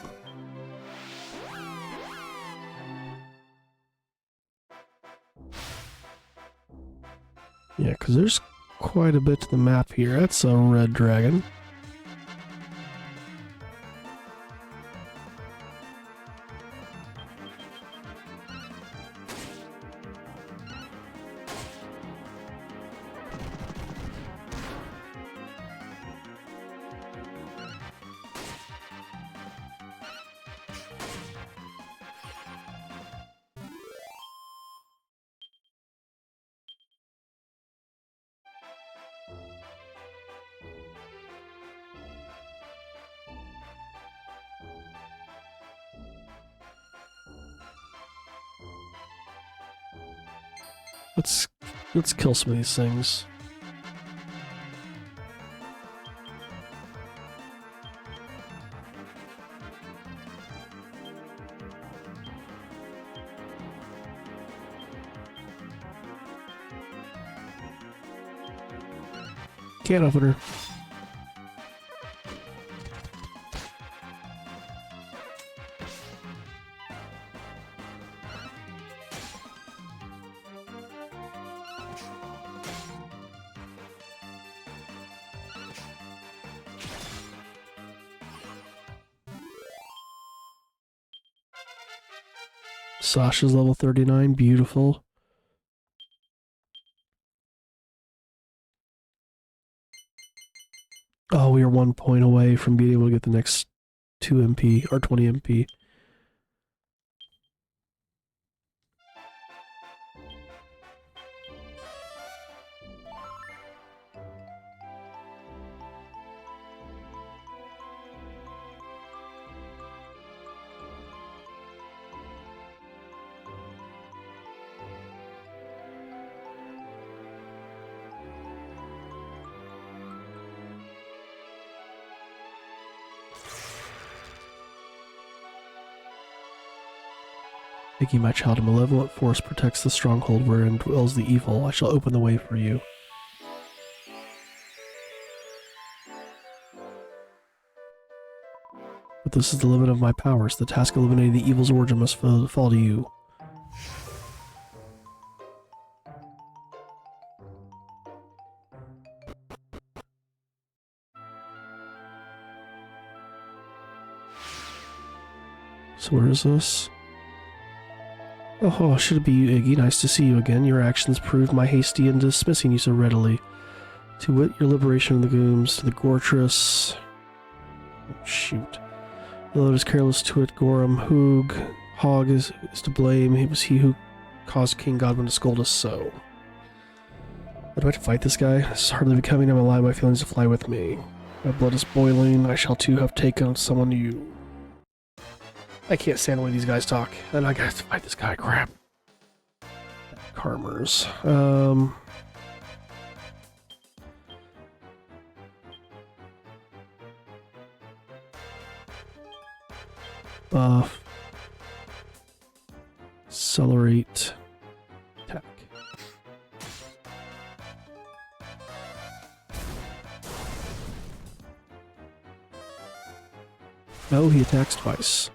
Yeah, because there's quite a bit to the map here. That's a red dragon. Let's kill some of these things. Can opener. Sasha's level 39, beautiful. Oh, we are 1 point away from being able to get the next 2 MP, or 20 MP. Making my child a malevolent force protects the stronghold wherein dwells the evil. I shall open the way for you. But this is the limit of my powers. The task of eliminating the evil's origin must fall to you. So where is this? Oh, should it be you, Iggy? Nice to see you again. Your actions proved my hasty in dismissing you so readily. To wit, your liberation of the Gooms, to the Gortress... Oh, shoot. Though it is careless to it, Gorham, Hoog, Hog is to blame. It was he who caused King Godwin to scold us so. Do I have to fight this guy? This is hardly becoming. I'm allowing my feelings to fly with me. My blood is boiling. I shall too have taken someone new. I can't stand the way these guys talk. And I got to fight this guy. Crap. Karmers. buff. Accelerate. Attack. Oh, he attacks twice.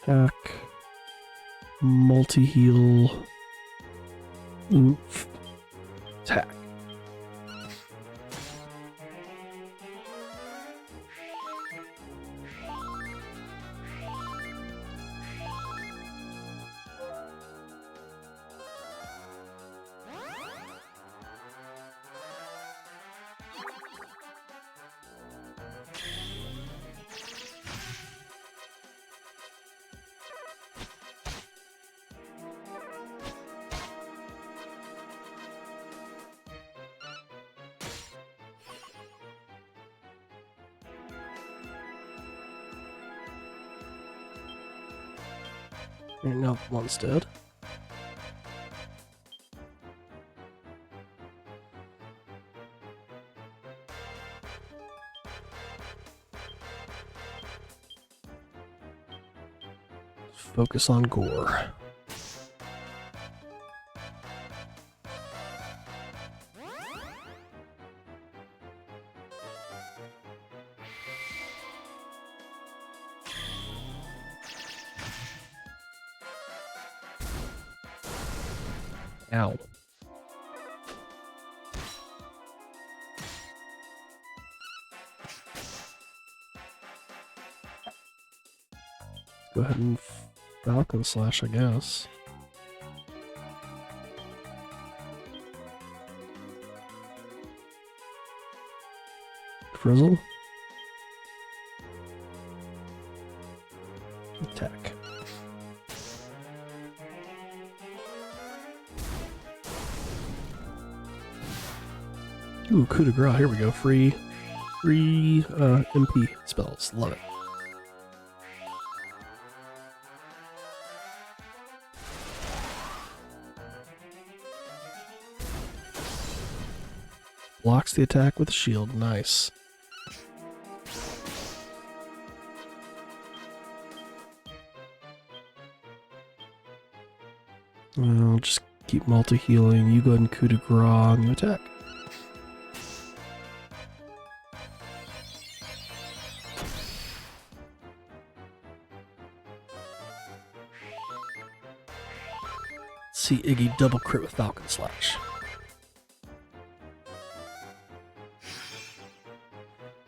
Attack. Multi-heal. Oof. Attack. Alright, now one's dead. Focus on gore. Ow. Go ahead and Falcon Slash, I guess. Frizzle. Attack. Ooh, coup de grace. Here we go. Free MP spells. Love it. Blocks the attack with a shield. Nice. I'll just keep multi-healing. You go ahead and coup de grace and you attack. See Iggy double crit with Falcon Slash.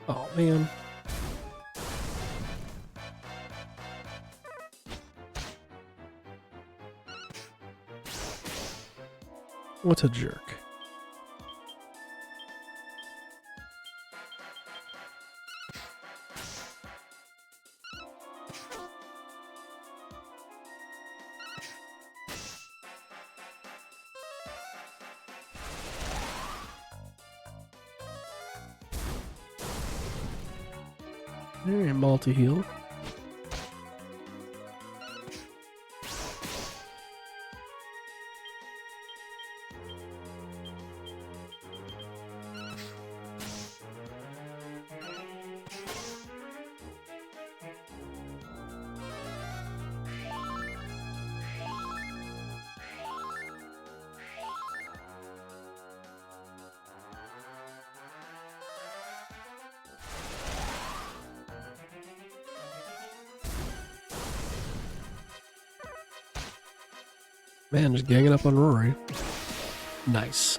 Oh man. What a jerk. Alright, multi-heal. Man, just ganging up on Rory. Nice.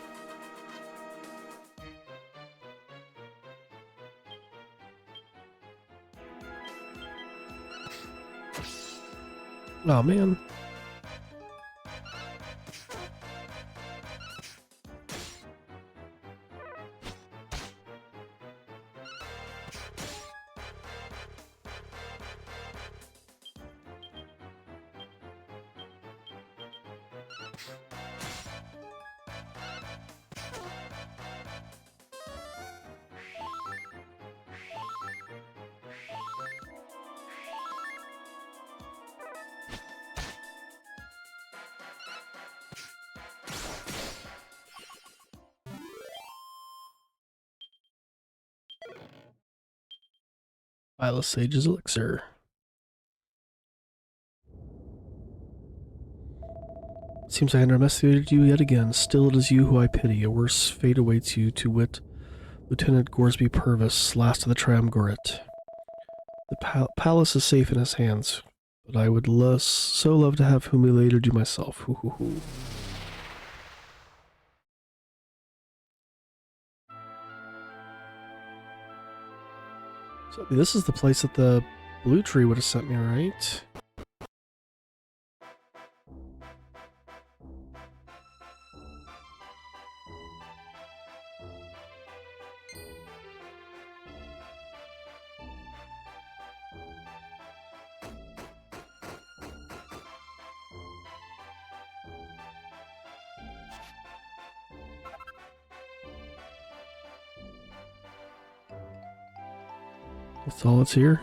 Oh man. Violet Sage's Elixir. Seems I underestimated you yet again. Still it is you who I pity. A worse fate awaits you, to wit, Lieutenant Goresby Purvis, last of the Triumvirate. The palace is safe in his hands, but I would so love to have humiliated you myself. Hoo hoo hoo. So this is the place that the blue tree would have sent me, right? That's all that's here.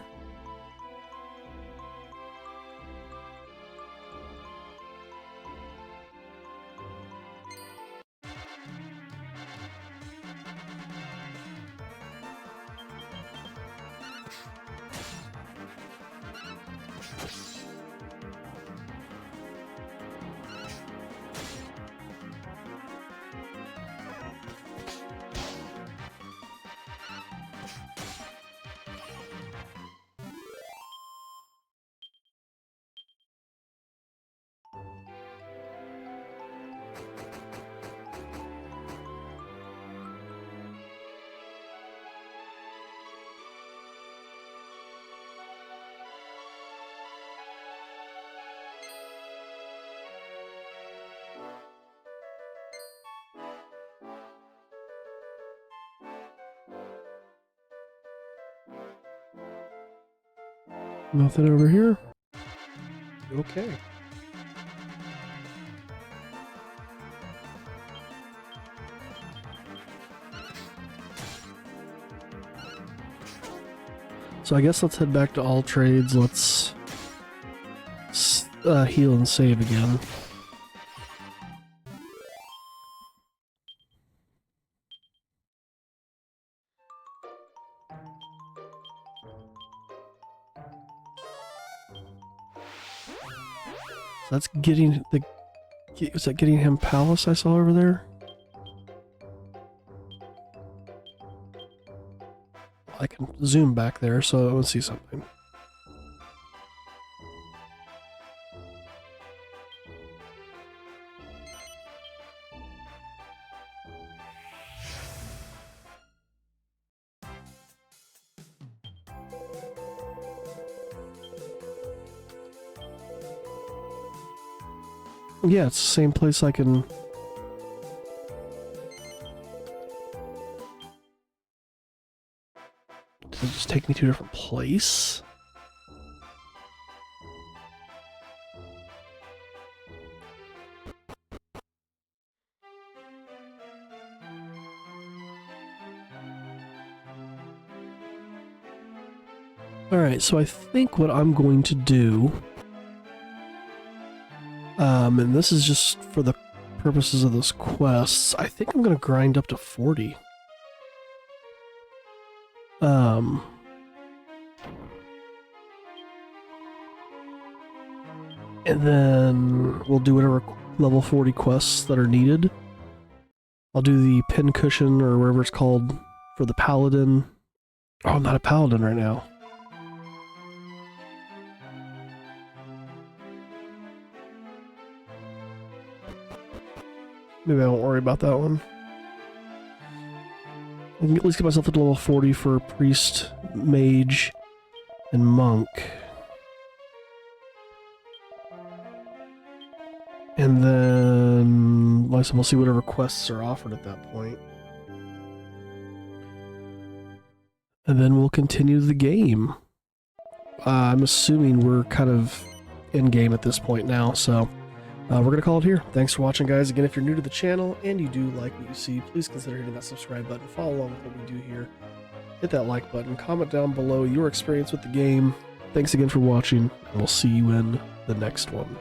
Nothing over here? Okay. So I guess let's head back to all trades. Let's heal and save again. So that's getting the... Was that getting him Palace I saw over there? I can zoom back there so I would see something. Yeah, it's the same place I can... Did it just take me to a different place? Alright, so I think what I'm going to do... and this is just for the purposes of those quests, I think I'm going to grind up to 40. And then we'll do whatever level 40 quests that are needed. I'll do the pin cushion or whatever it's called for the paladin. Oh, I'm not a paladin right now. Maybe I won't worry about that one. I can at least get myself to level 40 for priest, mage, and monk. And then we'll see whatever quests are offered at that point. And then we'll continue the game. I'm assuming we're kind of in-game at this point now, so we're going to call it here. Thanks for watching, guys. Again, if you're new to the channel and you do like what you see, please consider hitting that subscribe button, follow along with what we do here, hit that like button, comment down below your experience with the game. Thanks again for watching, and we'll see you in the next one.